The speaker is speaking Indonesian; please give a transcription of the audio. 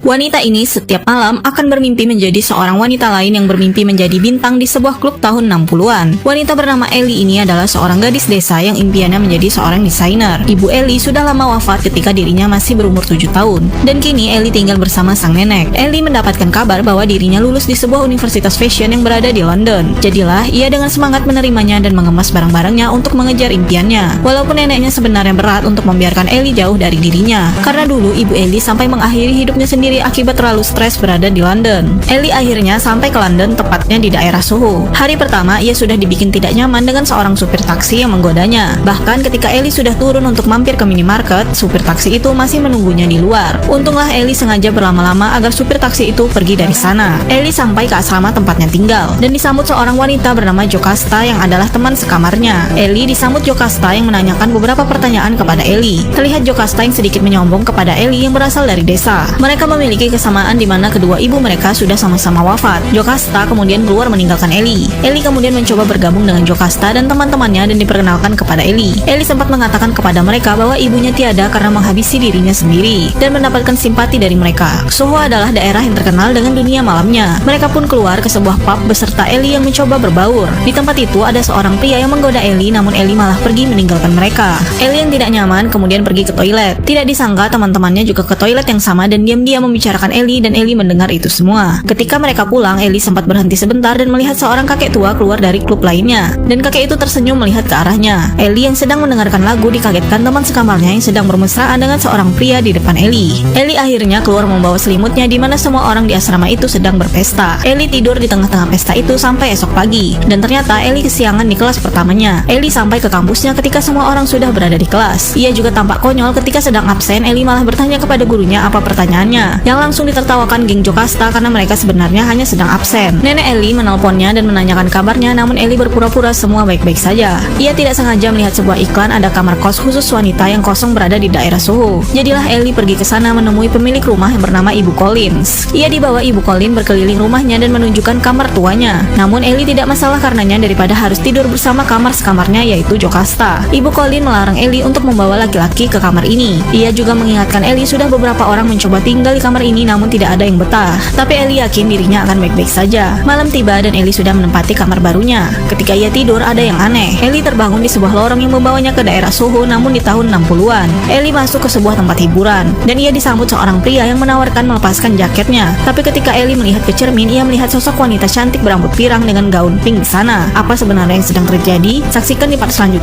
Wanita ini setiap malam akan bermimpi menjadi seorang wanita lain yang bermimpi menjadi bintang di sebuah klub tahun 60-an. Wanita bernama Ellie ini adalah seorang gadis desa yang impiannya menjadi seorang desainer. Ibu Ellie sudah lama wafat ketika dirinya masih berumur 7 tahun. Dan kini Ellie tinggal bersama sang nenek. Ellie mendapatkan kabar bahwa dirinya lulus di sebuah universitas fashion yang berada di London. Jadilah ia dengan semangat menerimanya dan mengemas barang-barangnya untuk mengejar impiannya. Walaupun neneknya sebenarnya berat untuk membiarkan Ellie jauh dari dirinya. Karena dulu ibu Ellie sampai mengakhiri hidupnya sendiri akibat terlalu stres berada di London. Ellie akhirnya sampai ke London, tepatnya di daerah Soho. Hari pertama, ia sudah dibikin tidak nyaman dengan seorang supir taksi yang menggodanya. Bahkan ketika Ellie sudah turun untuk mampir ke minimarket, supir taksi itu masih menunggunya di luar. Untunglah Ellie sengaja berlama-lama agar supir taksi itu pergi dari sana. Ellie sampai ke asrama tempatnya tinggal dan disambut seorang wanita bernama Jocasta yang adalah teman sekamarnya. Ellie disambut Jocasta yang menanyakan beberapa pertanyaan kepada Ellie. Terlihat Jocasta yang sedikit menyombong kepada Ellie yang berasal dari desa. Mereka memiliki kesamaan di mana kedua ibu mereka sudah sama-sama wafat. Jocasta kemudian keluar meninggalkan Ellie. Ellie kemudian mencoba bergabung dengan Jocasta dan teman-temannya dan diperkenalkan kepada Ellie. Ellie sempat mengatakan kepada mereka bahwa ibunya tiada karena menghabisi dirinya sendiri dan mendapatkan simpati dari mereka. Soho adalah daerah yang terkenal dengan dunia malamnya. Mereka pun keluar ke sebuah pub beserta Ellie yang mencoba berbaur. Di tempat itu ada seorang pria yang menggoda Ellie, namun Ellie malah pergi meninggalkan mereka. Ellie yang tidak nyaman kemudian pergi ke toilet. Tidak disangka teman-temannya juga ke toilet yang sama dan diam-diam membicarakan Ellie dan Ellie mendengar itu semua. Ketika mereka pulang, Ellie sempat berhenti sebentar dan melihat seorang kakek tua keluar dari klub lainnya. Dan kakek itu tersenyum melihat ke arahnya. Ellie yang sedang mendengarkan lagu dikagetkan teman sekamarnya yang sedang bermesraan dengan seorang pria di depan Ellie. Ellie akhirnya keluar membawa selimutnya di mana semua orang di asrama itu sedang berpesta. Ellie tidur di tengah-tengah pesta itu sampai esok pagi. Dan ternyata Ellie kesiangan di kelas pertamanya. Ellie sampai ke kampusnya ketika semua orang sudah berada di kelas. Ia juga tampak konyol ketika sedang absen. Ellie malah bertanya kepada gurunya apa pertanyaannya, yang langsung ditertawakan geng Jocasta karena mereka sebenarnya hanya sedang absen. Nenek Ellie menelponnya dan menanyakan kabarnya, namun Ellie berpura-pura semua baik-baik saja. Ia tidak sengaja melihat sebuah iklan ada kamar kos khusus wanita yang kosong berada di daerah Soho. Jadilah Ellie pergi ke sana menemui pemilik rumah yang bernama Ibu Collins. Ia dibawa Ibu Collins berkeliling rumahnya dan menunjukkan kamar tuanya. Namun Ellie tidak masalah karenanya daripada harus tidur bersama kamar sekamarnya yaitu Jocasta. Ibu Collins melarang Ellie untuk membawa laki-laki ke kamar ini. Ia juga mengingatkan Ellie sudah beberapa orang mencoba tinggal di kamar ini namun tidak ada yang betah. Tapi Ellie yakin dirinya akan baik-baik saja. Malam tiba dan Ellie sudah menempati kamar barunya. Ketika ia tidur ada yang aneh. Ellie terbangun di sebuah lorong yang membawanya ke daerah Soho namun di tahun 60-an. Ellie masuk ke sebuah tempat hiburan dan ia disambut seorang pria yang menawarkan melepaskan jaketnya. Tapi ketika Ellie melihat ke cermin, ia melihat sosok wanita cantik berambut pirang dengan gaun pink di sana. Apa sebenarnya yang sedang terjadi? Saksikan di part selanjutnya.